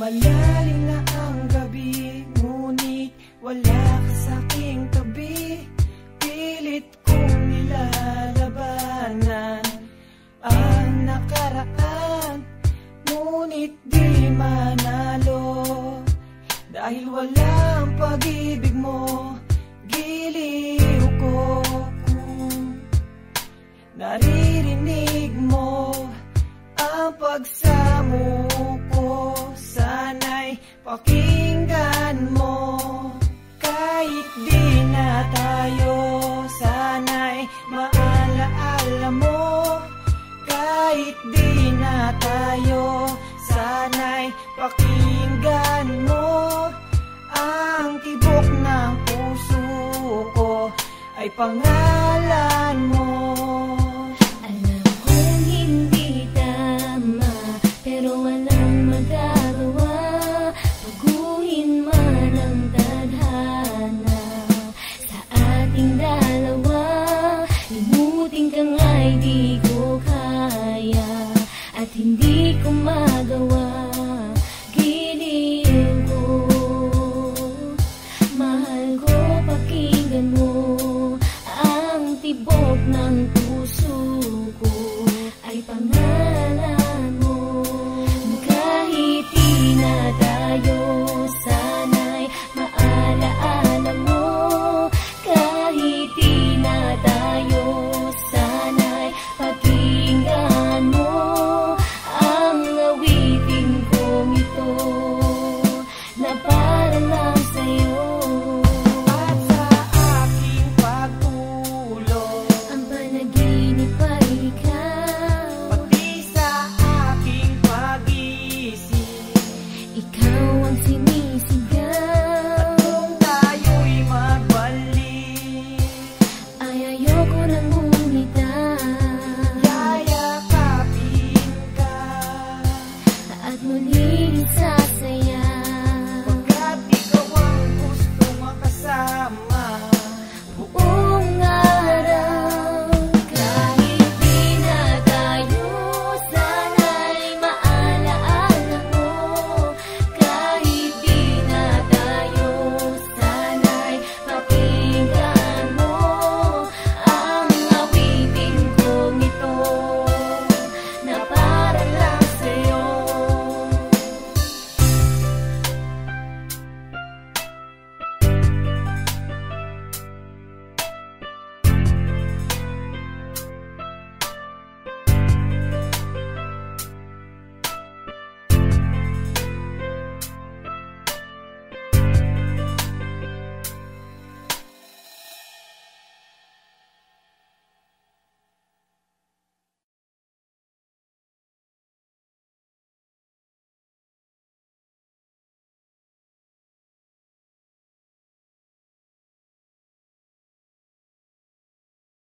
Lumalalim na ang gabi, ngunit wala ka sa'king tabi. Pilit kong nilalabanan ang nakaraan, ngunit di manalo. Dahil walang pag-ibig mo, giliw ko kung naririnig mo ang pagsamo ko. Sana'y pakinggan mo, kahit di na tayo. Sana'y maalaala mo, kahit di na tayo. Sana'y pakinggan mo, ang tibok ng puso ko ay pangalan mo. Alam kong hindi tama, pero walang magagawa. Baguhin man ang tadhana sa ating dalawa. Limutin ka nga'y di ko kaya, at hindi ko magawa. Giliw ko, mahal ko, pakinggan mo, ang tibok ng puso ko ay pangalan mo. Kahit di na tayo, sana'y maalaala mo. Kahit di na tayo, sana'y pakinggan mo ang awitin kong ito na para lang sa'yo. At sa aking pagtulog, Ang panaginip ay ikaw, pati sa aking pag-isip, ikaw ang